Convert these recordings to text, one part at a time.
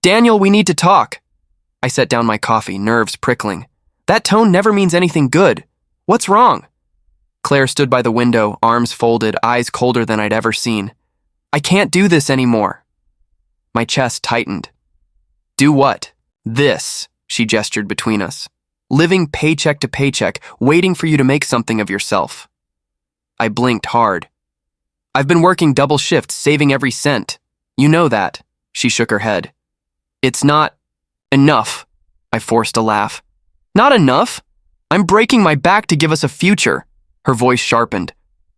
Daniel, we need to talk. I set down my coffee, nerves prickling. That tone never means anything good. What's wrong? Claire stood by the window, arms folded, eyes colder than I'd ever seen. I can't do this anymore. My chest tightened. Do what? This, she gestured between us. Living paycheck to paycheck, waiting for you to make something of yourself. I blinked hard. I've been working double shifts, saving every cent. You know that. She shook her head. It's not enough. I forced a laugh. Not enough? I'm breaking my back to give us a future. Her voice sharpened.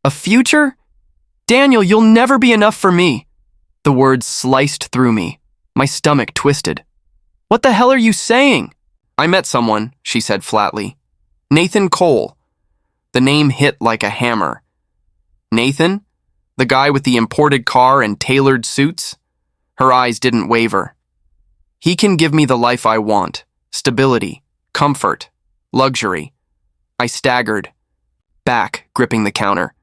A future? Daniel, you'll never be enough for me. The words sliced through me. My stomach twisted. What the hell are you saying? I met someone, she said flatly. Nathan Cole. The name hit like a hammer. Nathan? The guy with the imported car and tailored suits? Her eyes didn't waver. He can give me the life I want. Stability, comfort, luxury. I staggered, back gripping the counter.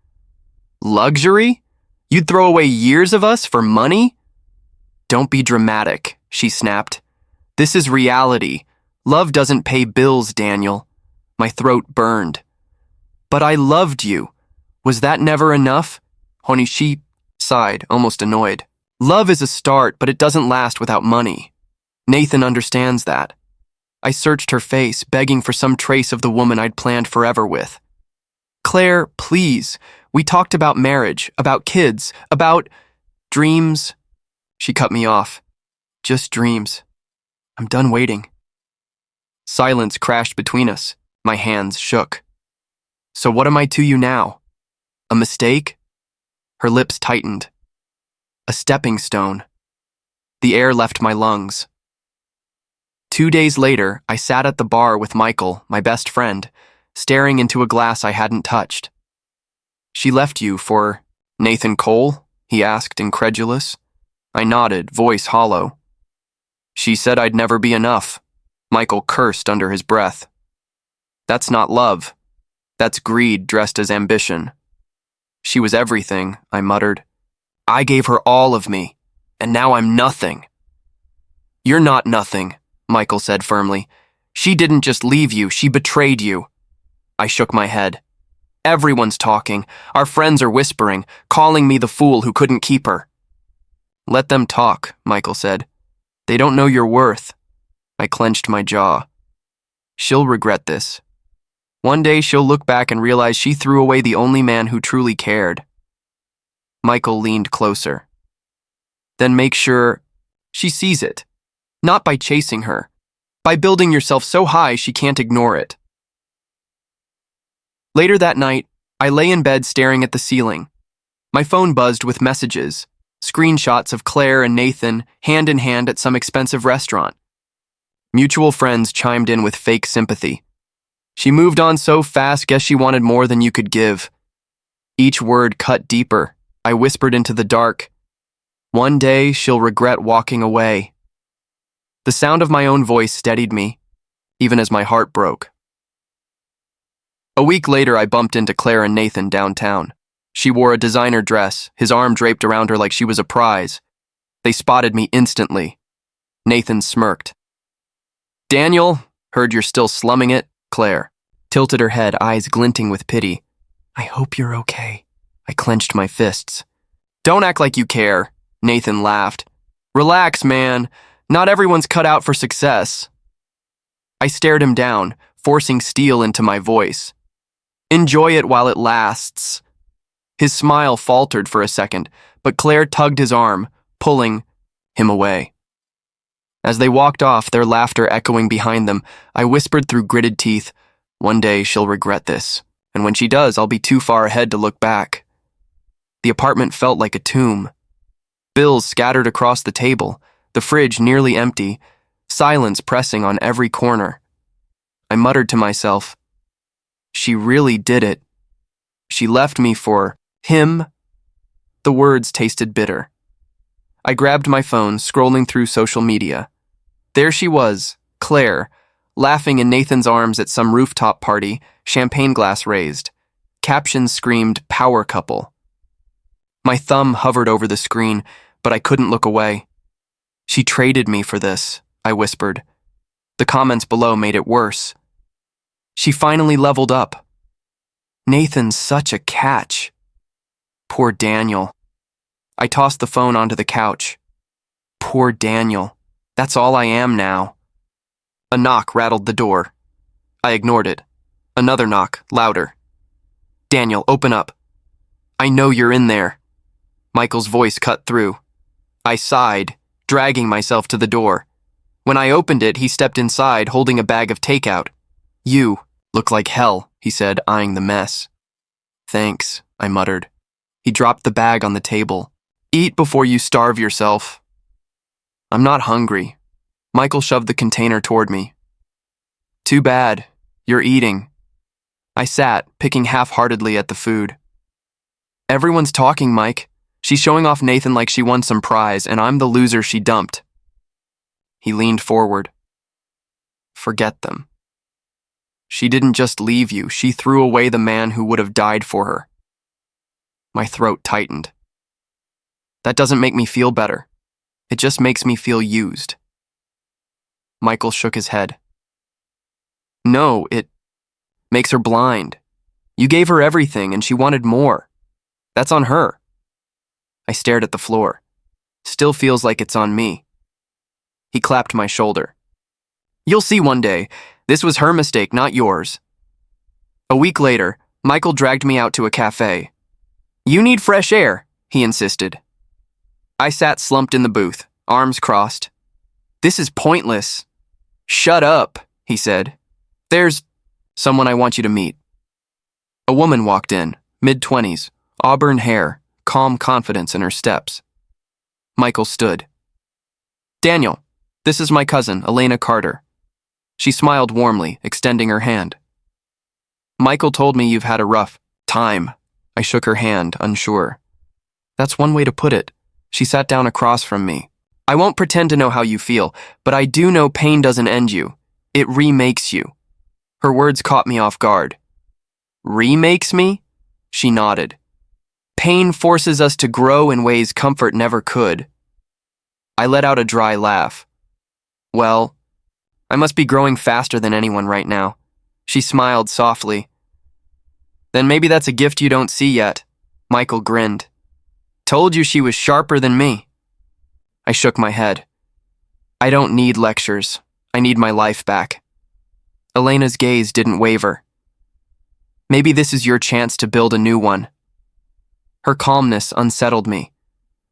Luxury? You'd throw away years of us for money? Don't be dramatic, she snapped. This is reality. Love doesn't pay bills, Daniel. My throat burned. But I loved you. Was that never enough? Honishi sighed, almost annoyed. Love is a start, but it doesn't last without money. Nathan understands that. I searched her face, begging for some trace of the woman I'd planned forever with. Claire, please. We talked about marriage, about kids, about dreams. She cut me off. Just dreams. I'm done waiting. Silence crashed between us. My hands shook. So what am I to you now? A mistake? Her lips tightened. A stepping stone. The air left my lungs. 2 days later, I sat at the bar with Michael, my best friend, staring into a glass I hadn't touched. She left you for Nathan Cole? He asked, incredulous. I nodded, voice hollow. She said I'd never be enough. Michael cursed under his breath. That's not love. That's greed dressed as ambition. She was everything, I muttered. I gave her all of me, and now I'm nothing. You're not nothing, Michael said firmly. She didn't just leave you, she betrayed you. I shook my head. Everyone's talking. Our friends are whispering, calling me the fool who couldn't keep her. Let them talk, Michael said. They don't know your worth. I clenched my jaw. She'll regret this. One day she'll look back and realize she threw away the only man who truly cared. Michael leaned closer. Then make sure she sees it. Not by chasing her. By building yourself so high she can't ignore it. Later that night, I lay in bed staring at the ceiling. My phone buzzed with messages, screenshots of Claire and Nathan hand in hand at some expensive restaurant. Mutual friends chimed in with fake sympathy. She moved on so fast, guess she wanted more than you could give. Each word cut deeper. I whispered into the dark. One day she'll regret walking away. The sound of my own voice steadied me, even as my heart broke. A week later, I bumped into Claire and Nathan downtown. She wore a designer dress, his arm draped around her like she was a prize. They spotted me instantly. Nathan smirked. Daniel, heard you're still slumming it, Claire. Tilted her head, eyes glinting with pity. I hope you're okay. I clenched my fists. Don't act like you care, Nathan laughed. Relax, man. Not everyone's cut out for success. I stared him down, forcing steel into my voice. Enjoy it while it lasts. His smile faltered for a second, but Claire tugged his arm, pulling him away. As they walked off, their laughter echoing behind them, I whispered through gritted teeth, one day she'll regret this, and when she does, I'll be too far ahead to look back. The apartment felt like a tomb. Bills scattered across the table, the fridge nearly empty, silence pressing on every corner. I muttered to myself, she really did it. She left me for him. The words tasted bitter. I grabbed my phone, scrolling through social media. There she was, Claire, laughing in Nathan's arms at some rooftop party, champagne glass raised. Captions screamed, power couple. My thumb hovered over the screen, but I couldn't look away. She traded me for this, I whispered. The comments below made it worse. She finally leveled up. Nathan's such a catch. Poor Daniel. I tossed the phone onto the couch. Poor Daniel. That's all I am now. A knock rattled the door. I ignored it. Another knock, louder. Daniel, open up. I know you're in there. Michael's voice cut through. I sighed, dragging myself to the door. When I opened it, he stepped inside, holding a bag of takeout. You look like hell, he said, eyeing the mess. Thanks, I muttered. He dropped the bag on the table. Eat before you starve yourself. I'm not hungry. Michael shoved the container toward me. Too bad. You're eating. I sat, picking half-heartedly at the food. Everyone's talking, Mike. She's showing off Nathan like she won some prize, and I'm the loser she dumped. He leaned forward. Forget them. She didn't just leave you, she threw away the man who would have died for her. My throat tightened. That doesn't make me feel better. It just makes me feel used. Michael shook his head. No, it makes her blind. You gave her everything and she wanted more. That's on her. I stared at the floor. Still feels like it's on me. He clapped my shoulder. You'll see one day. This was her mistake, not yours. A week later, Michael dragged me out to a cafe. You need fresh air, he insisted. I sat slumped in the booth, arms crossed. This is pointless. Shut up, he said. There's someone I want you to meet. A woman walked in, mid-20s, auburn hair, calm confidence in her steps. Michael stood. Daniel, this is my cousin, Elena Carter. She smiled warmly, extending her hand. Michael told me you've had a rough time. I shook her hand, unsure. That's one way to put it. She sat down across from me. I won't pretend to know how you feel, but I do know pain doesn't end you. It remakes you. Her words caught me off guard. Remakes me? She nodded. Pain forces us to grow in ways comfort never could. I let out a dry laugh. Well, I must be growing faster than anyone right now. She smiled softly. Then maybe that's a gift you don't see yet. Michael grinned. Told you she was sharper than me. I shook my head. I don't need lectures. I need my life back. Elena's gaze didn't waver. Maybe this is your chance to build a new one. Her calmness unsettled me.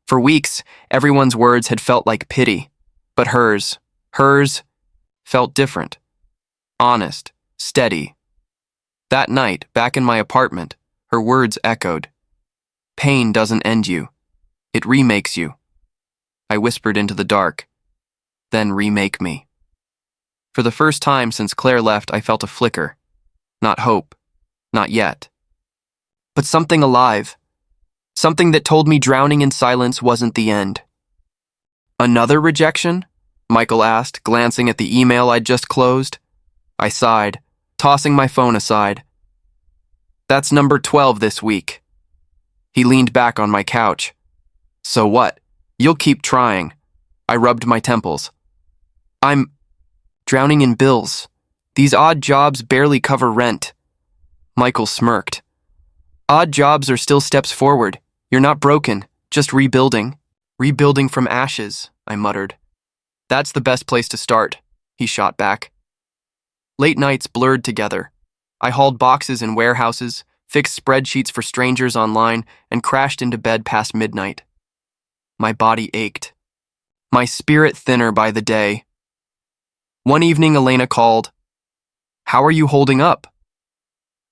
For weeks, everyone's words had felt like pity, but hers felt different. Honest, steady. That night, back in my apartment, her words echoed. Pain doesn't end you. It remakes you. I whispered into the dark. Then remake me. For the first time since Claire left, I felt a flicker. Not hope. Not yet. But something alive. Something that told me drowning in silence wasn't the end. Another rejection? Michael asked, glancing at the email I'd just closed. I sighed, tossing my phone aside. That's number 12 this week. He leaned back on my couch. So what? You'll keep trying. I rubbed my temples. I'm drowning in bills. These odd jobs barely cover rent. Michael smirked. Odd jobs are still steps forward. You're not broken, just rebuilding. Rebuilding from ashes, I muttered. That's the best place to start, he shot back. Late nights blurred together. I hauled boxes in warehouses, fixed spreadsheets for strangers online, and crashed into bed past midnight. My body ached. My spirit thinner by the day. One evening, Elena called. How are you holding up?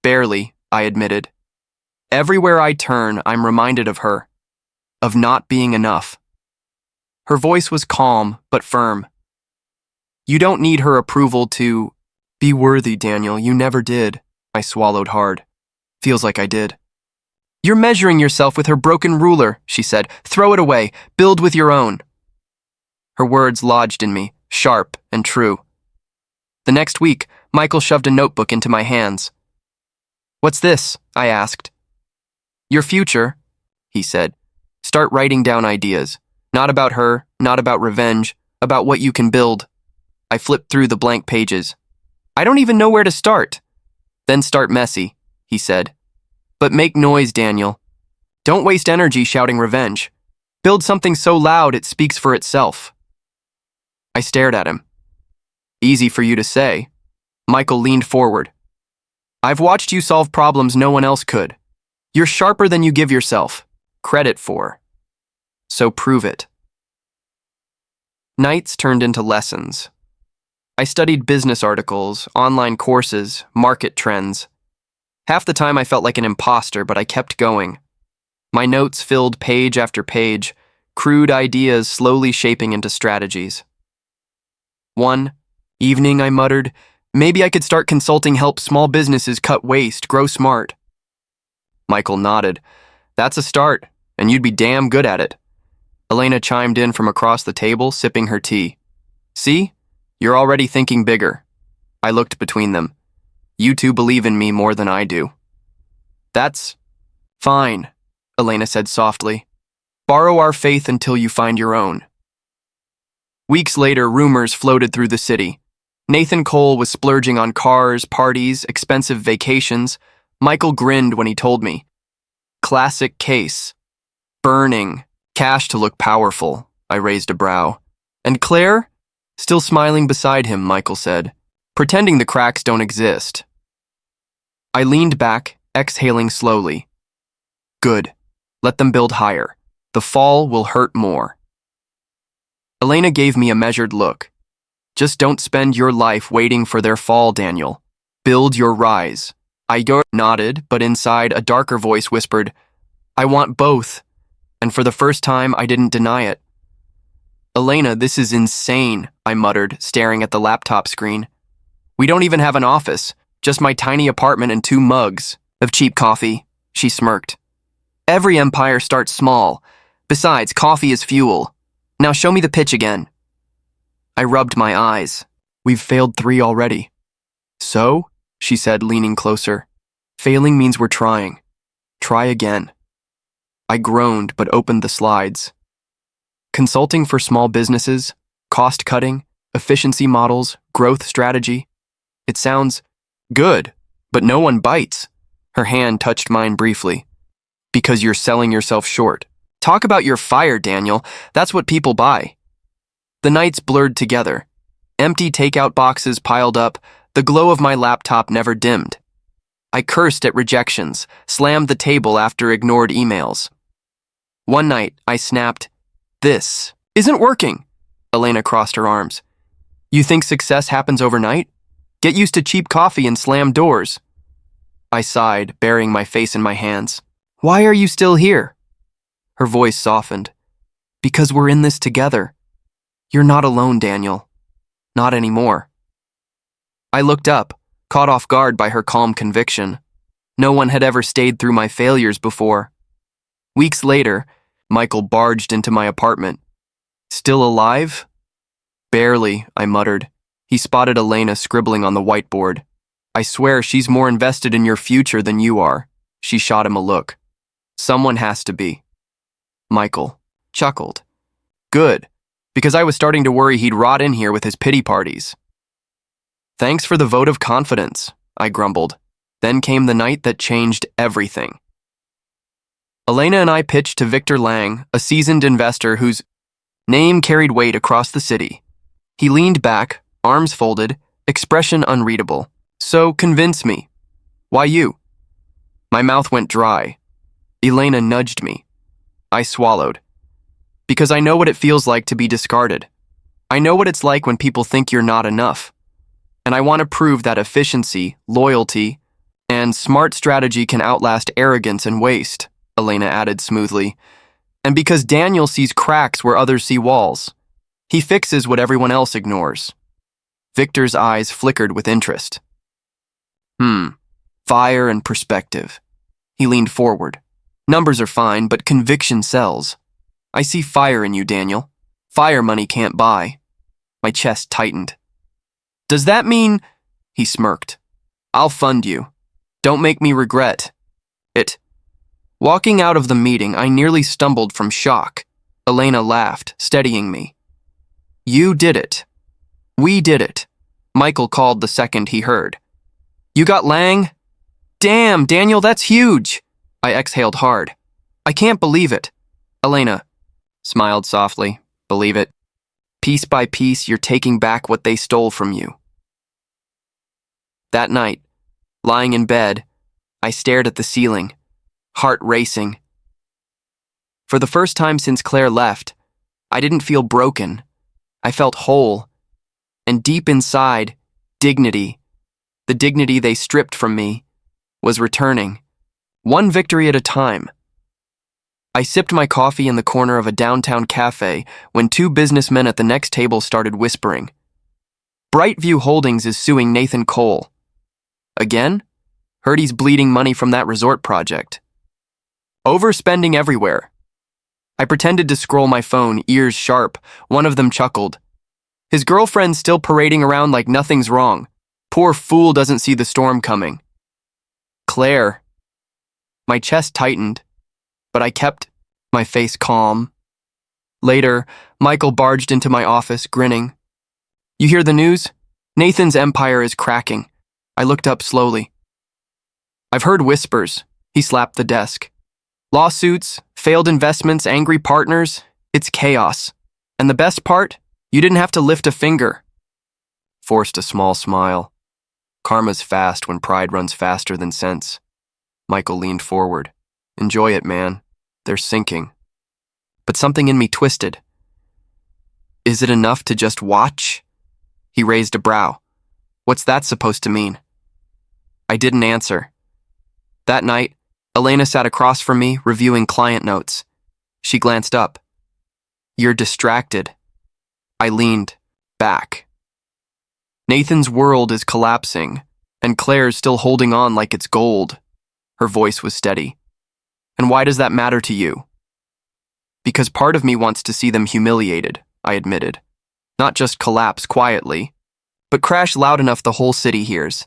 Barely, I admitted. Everywhere I turn, I'm reminded of her. Of not being enough. Her voice was calm, but firm. You don't need her approval to be worthy, Daniel. You never did. I swallowed hard. Feels like I did. You're measuring yourself with her broken ruler, she said. Throw it away. Build with your own. Her words lodged in me, sharp and true. The next week, Michael shoved a notebook into my hands. What's this? I asked. Your future, he said. Start writing down ideas. Not about her, not about revenge, about what you can build. I flipped through the blank pages. I don't even know where to start. Then start messy, he said. But make noise, Daniel. Don't waste energy shouting revenge. Build something so loud it speaks for itself. I stared at him. Easy for you to say. Michael leaned forward. I've watched you solve problems no one else could. You're sharper than you give yourself credit for. So prove it. Nights turned into lessons. I studied business articles, online courses, market trends. Half the time I felt like an imposter, but I kept going. My notes filled page after page, crude ideas slowly shaping into strategies. One evening I muttered, maybe I could start consulting help small businesses cut waste, grow smart. Michael nodded. That's a start, and you'd be damn good at it. Elena chimed in from across the table, sipping her tea. See? You're already thinking bigger. I looked between them. You two believe in me more than I do. That's fine, Elena said softly. Borrow our faith until you find your own. Weeks later, rumors floated through the city. Nathan Cole was splurging on cars, parties, expensive vacations. Michael grinned when he told me. Classic case. Burning. Cash to look powerful. I raised a brow. And Claire? Still smiling beside him, Michael said, pretending the cracks don't exist. I leaned back, exhaling slowly. Good. Let them build higher. The fall will hurt more. Elena gave me a measured look. Just don't spend your life waiting for their fall, Daniel. Build your rise. I nodded, but inside a darker voice whispered, I want both. And for the first time, I didn't deny it. Elena, this is insane, I muttered, staring at the laptop screen. We don't even have an office, just my tiny apartment and 2 mugs of cheap coffee, she smirked. Every empire starts small. Besides, coffee is fuel. Now show me the pitch again. I rubbed my eyes. We've failed 3 already. So? She said, leaning closer. Failing means we're trying. Try again. I groaned but opened the slides. Consulting for small businesses, cost cutting, efficiency models, growth strategy. It sounds good, but no one bites. Her hand touched mine briefly. Because you're selling yourself short. Talk about your fire, Daniel. That's what people buy. The nights blurred together. Empty takeout boxes piled up. The glow of my laptop never dimmed. I cursed at rejections, slammed the table after ignored emails. One night, I snapped, This isn't working. Elena crossed her arms. You think success happens overnight? Get used to cheap coffee and slam doors. I sighed, burying my face in my hands. Why are you still here? Her voice softened. Because we're in this together. You're not alone, Daniel. Not anymore. I looked up, caught off guard by her calm conviction. No one had ever stayed through my failures before. Weeks later, Michael barged into my apartment. Still alive? Barely, I muttered. He spotted Elena scribbling on the whiteboard. I swear she's more invested in your future than you are. She shot him a look. Someone has to be. Michael chuckled. Good, because I was starting to worry he'd rot in here with his pity parties. Thanks for the vote of confidence, I grumbled. Then came the night that changed everything. Elena and I pitched to Victor Lang, a seasoned investor whose name carried weight across the city. He leaned back, arms folded, expression unreadable. So convince me. Why you? My mouth went dry. Elena nudged me. I swallowed. Because I know what it feels like to be discarded. I know what it's like when people think you're not enough. And I want to prove that efficiency, loyalty, and smart strategy can outlast arrogance and waste, Elena added smoothly. And because Daniel sees cracks where others see walls. He fixes what everyone else ignores. Victor's eyes flickered with interest. Fire and perspective. He leaned forward. Numbers are fine, but conviction sells. I see fire in you, Daniel. Fire money can't buy. My chest tightened. Does that mean... He smirked. I'll fund you. Don't make me regret it. Walking out of the meeting, I nearly stumbled from shock. Elena laughed, steadying me. You did it. We did it. Michael called the second he heard. You got Lang? Damn, Daniel, that's huge. I exhaled hard. I can't believe it. Elena smiled softly. Believe it. Piece by piece, you're taking back what they stole from you. That night, lying in bed, I stared at the ceiling, heart racing. For the first time since Claire left, I didn't feel broken. I felt whole. And deep inside, dignity, the dignity they stripped from me, was returning, one victory at a time. I sipped my coffee in the corner of a downtown cafe when two businessmen at the next table started whispering. Brightview Holdings is suing Nathan Cole. Again? Heard he's bleeding money from that resort project. Overspending everywhere. I pretended to scroll my phone, ears sharp. One of them chuckled. His girlfriend's still parading around like nothing's wrong. Poor fool doesn't see the storm coming. Claire. My chest tightened, but I kept my face calm. Later, Michael barged into my office, grinning. You hear the news? Nathan's empire is cracking. I looked up slowly. I've heard whispers. He slapped the desk. Lawsuits, failed investments, angry partners. It's chaos. And the best part? You didn't have to lift a finger. Forced a small smile. Karma's fast when pride runs faster than sense. Michael leaned forward. Enjoy it, man. They're sinking. But something in me twisted. Is it enough to just watch? He raised a brow. What's that supposed to mean? I didn't answer. That night, Elena sat across from me, reviewing client notes. She glanced up. You're distracted. I leaned back. Nathan's world is collapsing, and Claire's still holding on like it's gold. Her voice was steady. And why does that matter to you? Because part of me wants to see them humiliated, I admitted. Not just collapse quietly, but crash loud enough the whole city hears.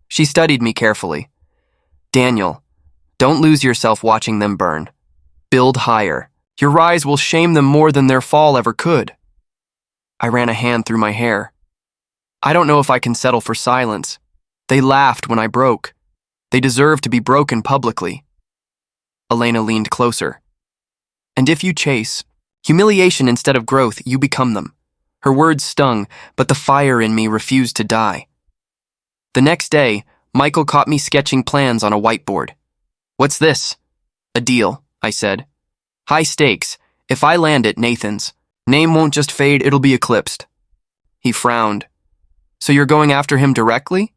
She studied me carefully. Daniel, don't lose yourself watching them burn. Build higher. Your rise will shame them more than their fall ever could. I ran a hand through my hair. I don't know if I can settle for silence. They laughed when I broke. They deserve to be broken publicly. Elena leaned closer. And if you chase humiliation instead of growth, you become them. Her words stung, but the fire in me refused to die. The next day, Michael caught me sketching plans on a whiteboard. What's this? A deal, I said. High stakes. If I land it, Nathan's name won't just fade, it'll be eclipsed. He frowned. So you're going after him directly?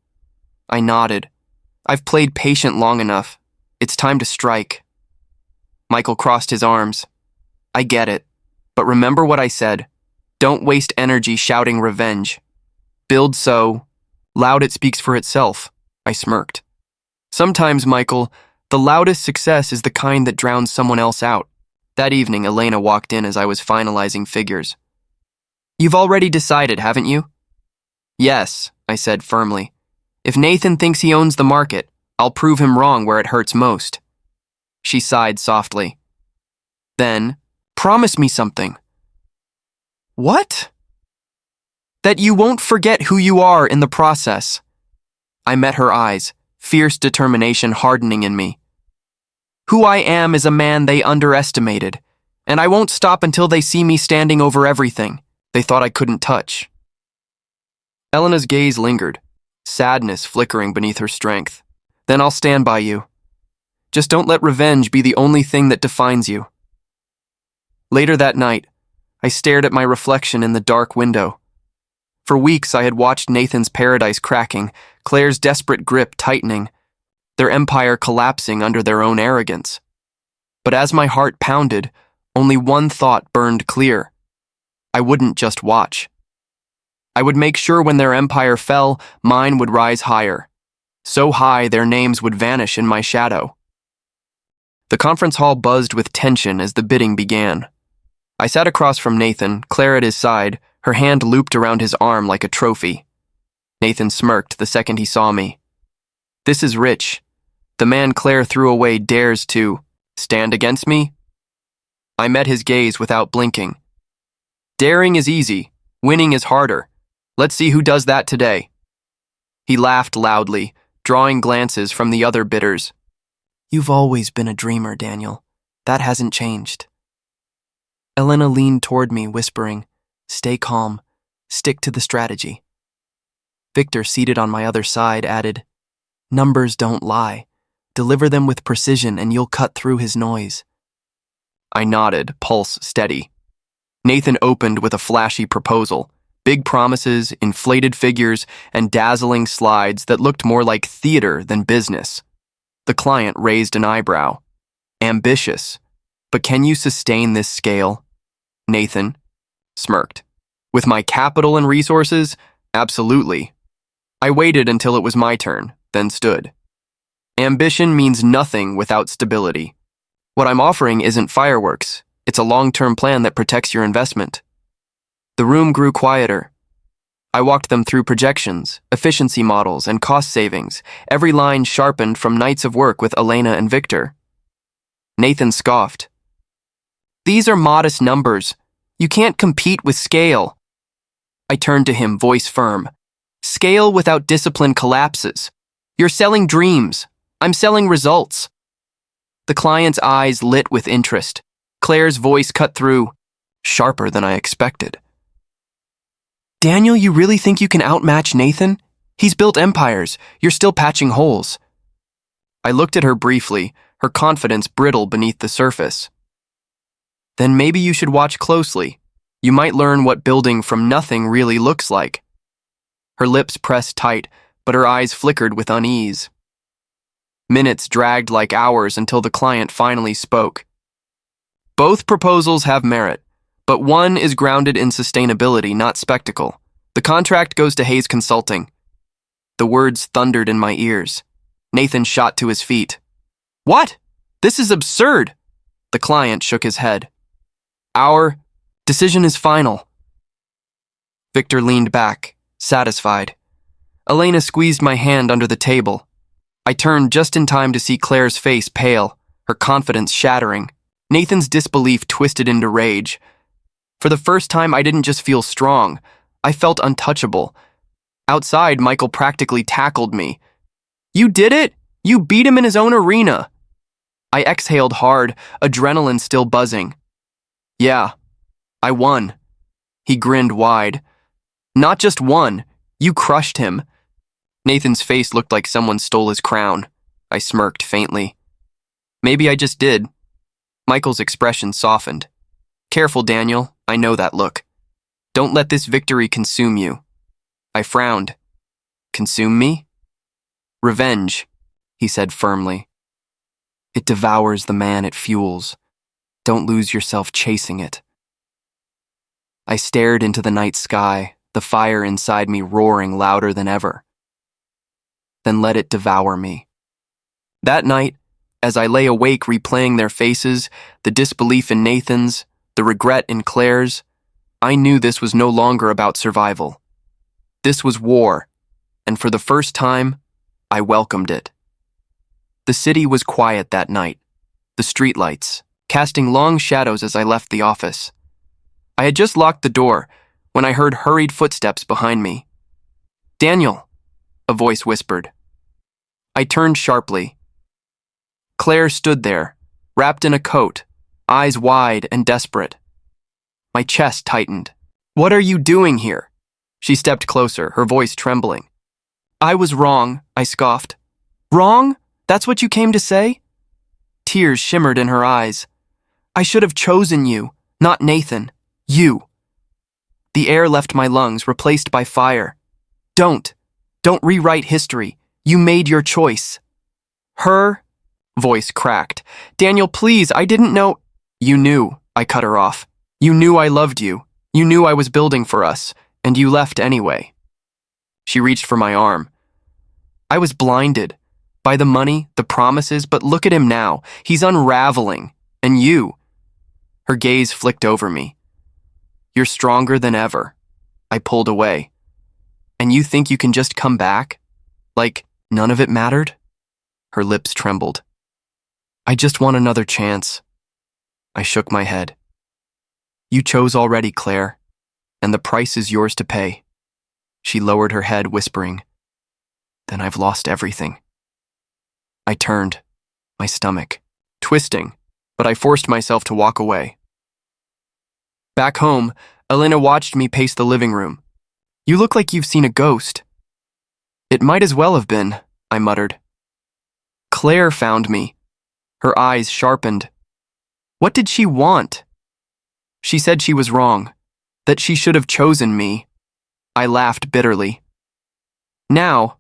I nodded. I've played patient long enough. It's time to strike. Michael crossed his arms. I get it. But remember what I said. Don't waste energy shouting revenge. Build so loud it speaks for itself. I smirked. Sometimes, Michael, the loudest success is the kind that drowns someone else out. That evening, Elena walked in as I was finalizing figures. You've already decided, haven't you? Yes, I said firmly. If Nathan thinks he owns the market, I'll prove him wrong where it hurts most. She sighed softly. Then, promise me something. What? That you won't forget who you are in the process. I met her eyes, fierce determination hardening in me. Who I am is a man they underestimated, and I won't stop until they see me standing over everything they thought I couldn't touch. Elena's gaze lingered, sadness flickering beneath her strength. Then I'll stand by you. Just don't let revenge be the only thing that defines you. Later that night, I stared at my reflection in the dark window. For weeks I had watched Nathan's paradise cracking, Claire's desperate grip tightening, their empire collapsing under their own arrogance. But as my heart pounded, only one thought burned clear. I wouldn't just watch. I would make sure when their empire fell, mine would rise higher. So high their names would vanish in my shadow. The conference hall buzzed with tension as the bidding began. I sat across from Nathan, Claire at his side, her hand looped around his arm like a trophy. Nathan smirked the second he saw me. This is rich. The man Claire threw away dares to stand against me? I met his gaze without blinking. Daring is easy, winning is harder. Let's see who does that today. He laughed loudly, drawing glances from the other bidders. You've always been a dreamer, Daniel. That hasn't changed. Elena leaned toward me, whispering, Stay calm. Stick to the strategy. Victor, seated on my other side, added, Numbers don't lie. Deliver them with precision and you'll cut through his noise. I nodded, pulse steady. Nathan opened with a flashy proposal. Big promises, inflated figures, and dazzling slides that looked more like theater than business. The client raised an eyebrow. Ambitious. But can you sustain this scale? Nathan smirked. With my capital and resources? Absolutely. I waited until it was my turn, then stood. Ambition means nothing without stability. What I'm offering isn't fireworks. It's a long-term plan that protects your investment. The room grew quieter. I walked them through projections, efficiency models, and cost savings, every line sharpened from nights of work with Elena and Victor. Nathan scoffed. These are modest numbers. You can't compete with scale. I turned to him, voice firm. Scale without discipline collapses. You're selling dreams. I'm selling results. The client's eyes lit with interest. Claire's voice cut through, sharper than I expected. Daniel, you really think you can outmatch Nathan? He's built empires. You're still patching holes. I looked at her briefly, her confidence brittle beneath the surface. Then maybe you should watch closely. You might learn what building from nothing really looks like. Her lips pressed tight, but her eyes flickered with unease. Minutes dragged like hours until the client finally spoke. Both proposals have merit, but one is grounded in sustainability, not spectacle. The contract goes to Hayes Consulting. The words thundered in my ears. Nathan shot to his feet. What? This is absurd. The client shook his head. Our decision is final. Victor leaned back, satisfied. Elena squeezed my hand under the table. I turned just in time to see Claire's face pale, her confidence shattering. Nathan's disbelief twisted into rage. For the first time, I didn't just feel strong. I felt untouchable. Outside, Michael practically tackled me. You did it? You beat him in his own arena. I exhaled hard, adrenaline still buzzing. Yeah, I won. He grinned wide. Not just won, you crushed him. Nathan's face looked like someone stole his crown. I smirked faintly. Maybe I just did. Michael's expression softened. Careful, Daniel. I know that look. Don't let this victory consume you. I frowned. Consume me? Revenge, he said firmly. It devours the man it fuels. Don't lose yourself chasing it. I stared into the night sky, the fire inside me roaring louder than ever. Then let it devour me. That night, as I lay awake replaying their faces, the disbelief in Nathan's, the regret in Claire's, I knew this was no longer about survival. This was war, and for the first time, I welcomed it. The city was quiet that night, the streetlights, casting long shadows as I left the office. I had just locked the door when I heard hurried footsteps behind me. Daniel, a voice whispered. I turned sharply. Claire stood there, wrapped in a coat, eyes wide and desperate. My chest tightened. What are you doing here? She stepped closer, her voice trembling. I was wrong, I scoffed. Wrong? That's what you came to say? Tears shimmered in her eyes. I should have chosen you, not Nathan. You. The air left my lungs, replaced by fire. Don't rewrite history. You made your choice. Her voice cracked. Daniel, please, I didn't know. You knew, I cut her off. You knew I loved you. You knew I was building for us, and you left anyway. She reached for my arm. I was blinded by the money, the promises, but look at him now. He's unraveling. And you. Her gaze flicked over me. You're stronger than ever. I pulled away. And you think you can just come back? Like none of it mattered? Her lips trembled. I just want another chance. I shook my head. You chose already, Claire, and the price is yours to pay. She lowered her head, whispering, Then I've lost everything. I turned, my stomach twisting, but I forced myself to walk away. Back home, Elena watched me pace the living room. You look like you've seen a ghost. It might as well have been, I muttered. Claire found me. Her eyes sharpened. What did she want? She said she was wrong, that she should have chosen me. I laughed bitterly. Now,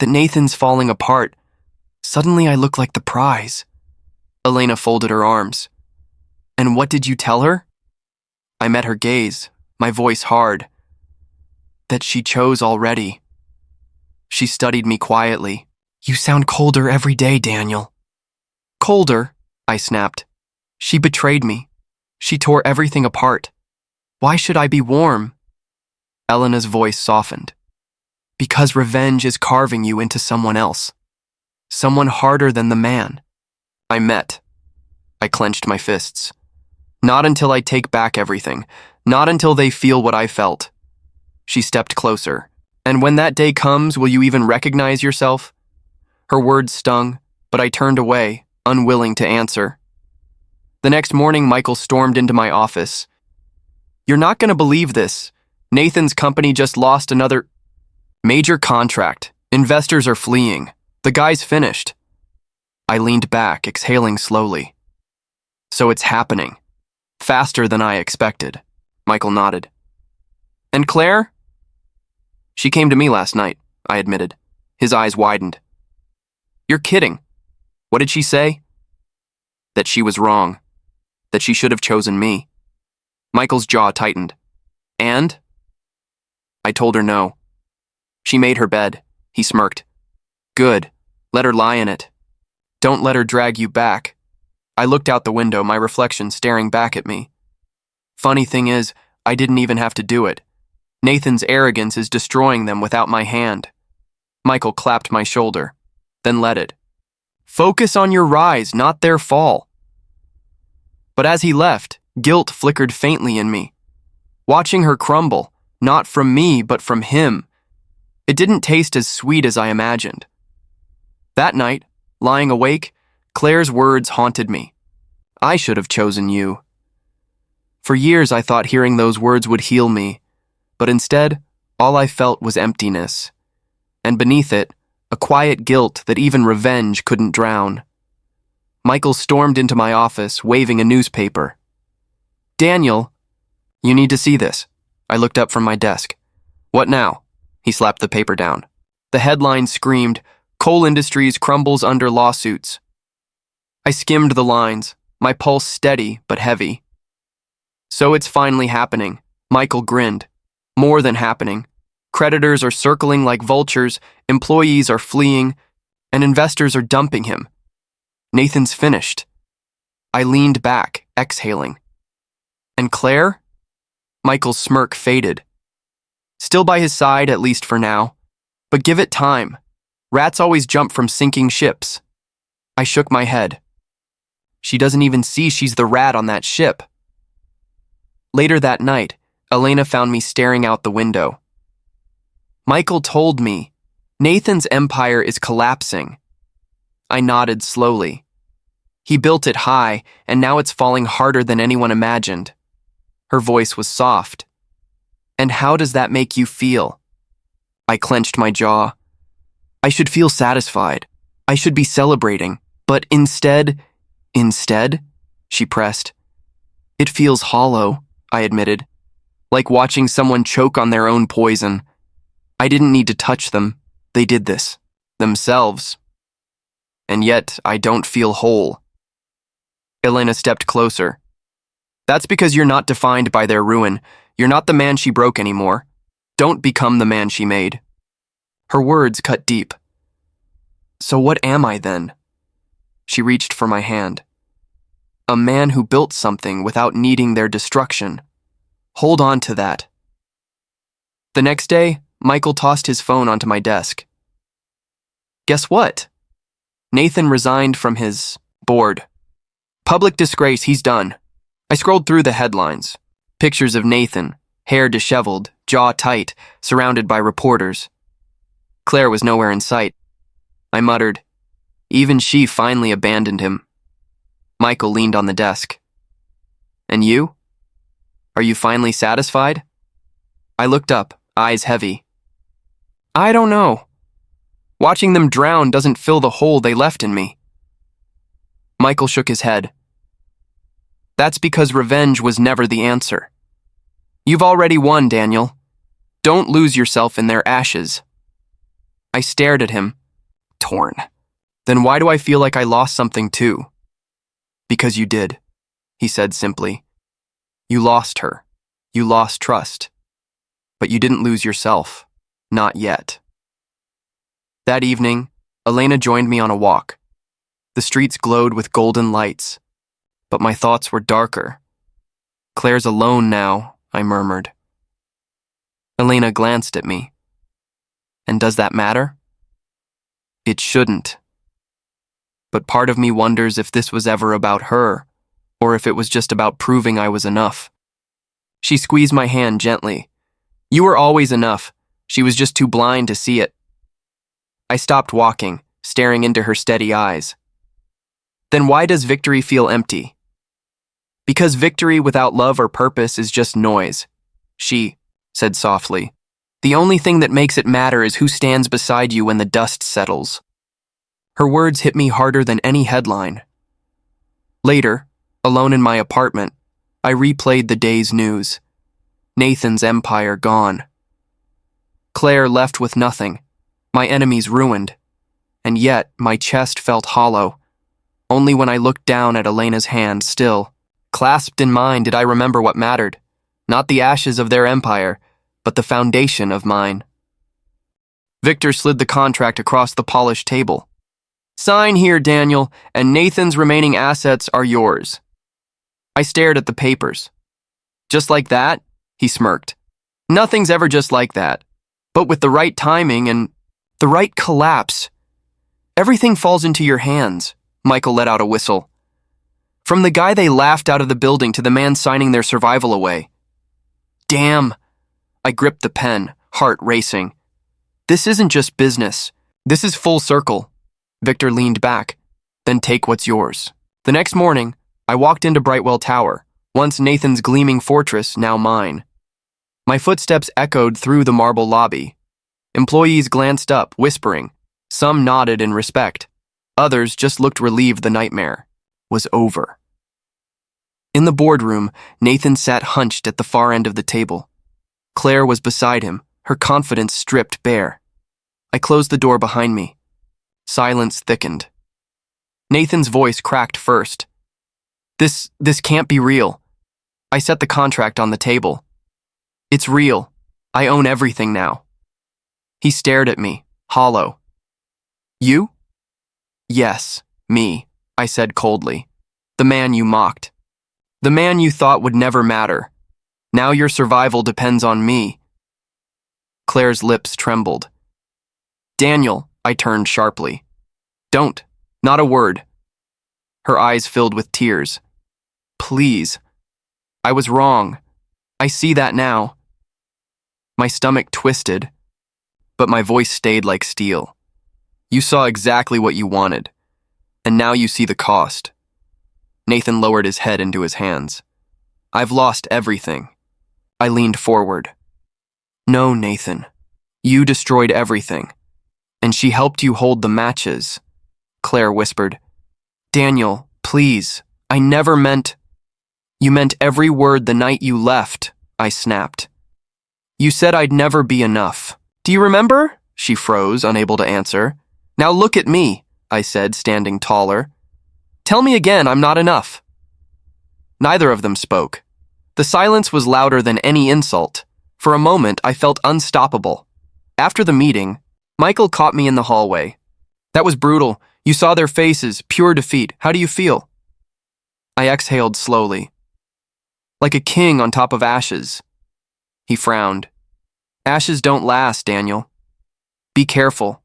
that Nathan's falling apart, suddenly I look like the prize. Elena folded her arms. And what did you tell her? I met her gaze, my voice hard. That she chose already. She studied me quietly. You sound colder every day, Daniel. Colder, I snapped. She betrayed me. She tore everything apart. Why should I be warm? Elena's voice softened. Because revenge is carving you into someone else. Someone harder than the man. I clenched my fists. Not until I take back everything. Not until they feel what I felt. She stepped closer. And when that day comes, will you even recognize yourself? Her words stung, but I turned away, unwilling to answer. The next morning, Michael stormed into my office. You're not going to believe this. Nathan's company just lost another major contract. Investors are fleeing. The guy's finished. I leaned back, exhaling slowly. So it's happening. Faster than I expected. Michael nodded. And Claire? She came to me last night, I admitted. His eyes widened. You're kidding. What did she say? That she was wrong. That she should have chosen me. Michael's jaw tightened. And? I told her no. She made her bed. He smirked. Good. Let her lie in it. Don't let her drag you back. I looked out the window, my reflection staring back at me. Funny thing is, I didn't even have to do it. Nathan's arrogance is destroying them without my hand. Michael clapped my shoulder, then let it. Focus on your rise, not their fall. But as he left, guilt flickered faintly in me. Watching her crumble, not from me, but from him. It didn't taste as sweet as I imagined. That night, lying awake, Claire's words haunted me. I should have chosen you. For years I thought hearing those words would heal me, but instead, all I felt was emptiness. And beneath it, a quiet guilt that even revenge couldn't drown. Michael stormed into my office, waving a newspaper. Daniel, you need to see this. I looked up from my desk. What now? He slapped the paper down. The headline screamed, Coal Industries crumbles under lawsuits. I skimmed the lines, my pulse steady but heavy. So it's finally happening. Michael grinned. More than happening. Creditors are circling like vultures, employees are fleeing, and investors are dumping him. Nathan's finished. I leaned back, exhaling. And Claire? Michael's smirk faded. Still by his side, at least for now. But give it time. Rats always jump from sinking ships. I shook my head. She doesn't even see she's the rat on that ship. Later that night, Elena found me staring out the window. Michael told me, Nathan's empire is collapsing. I nodded slowly. He built it high, and now it's falling harder than anyone imagined. Her voice was soft. And how does that make you feel? I clenched my jaw. I should feel satisfied. I should be celebrating. But instead, she pressed. It feels hollow, I admitted. Like watching someone choke on their own poison. I didn't need to touch them. They did this. Themselves. And yet, I don't feel whole. Elena stepped closer. That's because you're not defined by their ruin. You're not the man she broke anymore. Don't become the man she made. Her words cut deep. So what am I then? She reached for my hand. A man who built something without needing their destruction. Hold on to that. The next day, Michael tossed his phone onto my desk. Guess what? Nathan resigned from his board. Public disgrace, he's done. I scrolled through the headlines. Pictures of Nathan, hair disheveled, jaw tight, surrounded by reporters. Claire was nowhere in sight. I muttered. Even she finally abandoned him. Michael leaned on the desk. And you? Are you finally satisfied? I looked up, eyes heavy. I don't know. Watching them drown doesn't fill the hole they left in me. Michael shook his head. That's because revenge was never the answer. You've already won, Daniel. Don't lose yourself in their ashes. I stared at him, torn. Then why do I feel like I lost something too? Because you did, he said simply. You lost her. You lost trust. But you didn't lose yourself. Not yet. That evening, Elena joined me on a walk. The streets glowed with golden lights, but my thoughts were darker. Claire's alone now, I murmured. Elena glanced at me. And does that matter? It shouldn't. But part of me wonders if this was ever about her, or if it was just about proving I was enough. She squeezed my hand gently. You were always enough. She was just too blind to see it. I stopped walking, staring into her steady eyes. Then why does victory feel empty? Because victory without love or purpose is just noise, she said softly. The only thing that makes it matter is who stands beside you when the dust settles. Her words hit me harder than any headline. Later, alone in my apartment, I replayed the day's news. Nathan's empire gone. Claire left with nothing. My enemies ruined. And yet, my chest felt hollow. Only when I looked down at Elena's hand still, clasped in mine, did I remember what mattered. Not the ashes of their empire, but the foundation of mine. Victor slid the contract across the polished table. Sign here, Daniel, and Nathan's remaining assets are yours. I stared at the papers. Just like that? He smirked. Nothing's ever just like that. But with the right timing and the right collapse, everything falls into your hands. Michael let out a whistle. From the guy they laughed out of the building to the man signing their survival away. Damn. I gripped the pen, heart racing. This isn't just business. This is full circle. Victor leaned back. Then take what's yours. The next morning, I walked into Brightwell Tower, once Nathan's gleaming fortress, now mine. My footsteps echoed through the marble lobby. Employees glanced up, whispering. Some nodded in respect. Others just looked relieved the nightmare was over. In the boardroom, Nathan sat hunched at the far end of the table. Claire was beside him, her confidence stripped bare. I closed the door behind me. Silence thickened. Nathan's voice cracked first. This can't be real. I set the contract on the table. It's real. I own everything now. He stared at me, hollow. You? Yes, me, I said coldly. The man you mocked. The man you thought would never matter. Now your survival depends on me. Claire's lips trembled. Daniel, I turned sharply. Don't. Not a word. Her eyes filled with tears. Please. I was wrong. I see that now. My stomach twisted, but my voice stayed like steel. You saw exactly what you wanted, and now you see the cost. Nathan lowered his head into his hands. I've lost everything. I leaned forward. No, Nathan. You destroyed everything. And she helped you hold the matches. Claire whispered. Daniel, please. I never meant... You meant every word the night you left, I snapped. You said I'd never be enough. Do you remember? She froze, unable to answer. Now look at me, I said, standing taller. Tell me again I'm not enough. Neither of them spoke. The silence was louder than any insult. For a moment, I felt unstoppable. After the meeting, Michael caught me in the hallway. That was brutal. You saw their faces, pure defeat. How do you feel? I exhaled slowly. Like a king on top of ashes. He frowned. Ashes don't last, Daniel. Be careful.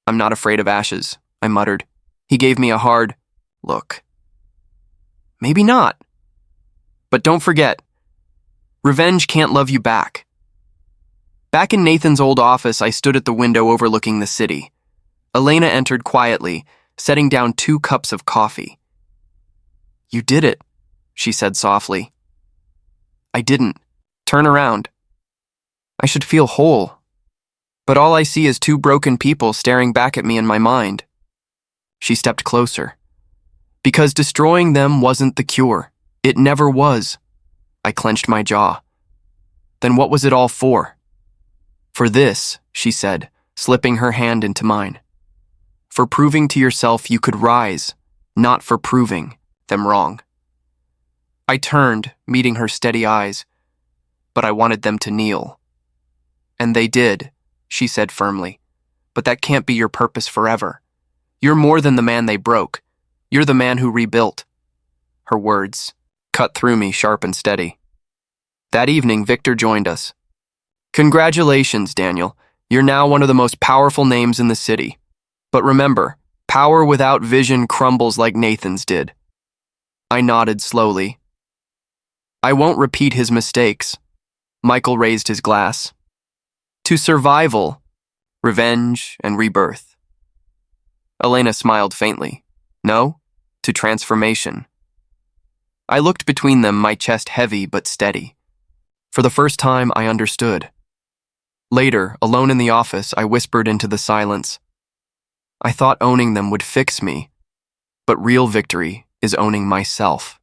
I'm not afraid of ashes, I muttered. He gave me a hard look. Maybe not. But don't forget, revenge can't love you back. Back in Nathan's old office, I stood at the window overlooking the city. Elena entered quietly, setting down 2 cups of coffee. "You did it," she said softly. "I didn't. Turn around. I should feel whole. But all I see is 2 broken people staring back at me in my mind." She stepped closer. "Because destroying them wasn't the cure. It never was." I clenched my jaw. "Then what was it all for?" "For this," she said, slipping her hand into mine. "For proving to yourself you could rise, not for proving them wrong." I turned, meeting her steady eyes, but I wanted them to kneel. "And they did," she said firmly. "But that can't be your purpose forever. You're more than the man they broke. You're the man who rebuilt." Her words cut through me sharp and steady. That evening, Victor joined us. "Congratulations, Daniel. You're now one of the most powerful names in the city. But remember, power without vision crumbles like Nathan's did." I nodded slowly. "I won't repeat his mistakes." Michael raised his glass. "To survival, revenge, and rebirth." Elena smiled faintly. "No, to transformation." I looked between them, my chest heavy but steady. For the first time, I understood. Later, alone in the office, I whispered into the silence. "I thought owning them would fix me, but real victory is owning myself."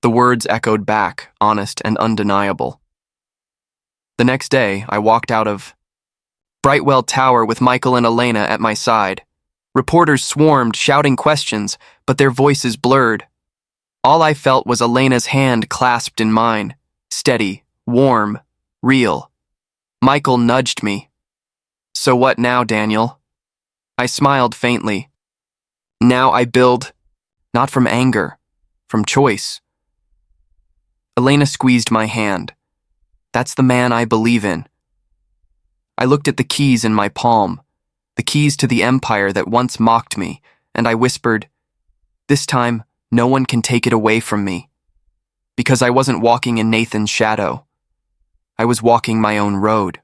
The words echoed back, honest and undeniable. The next day, I walked out of Brightwell Tower with Michael and Elena at my side. Reporters swarmed, shouting questions, but their voices blurred. All I felt was Elena's hand clasped in mine, steady, warm, real. Michael nudged me. "So what now, Daniel?" I smiled faintly. "Now I build, not from anger, from choice." Elena squeezed my hand. "That's the man I believe in." I looked at the keys in my palm, the keys to the empire that once mocked me, and I whispered, "This time, no one can take it away from me." Because I wasn't walking in Nathan's shadow. I was walking my own road.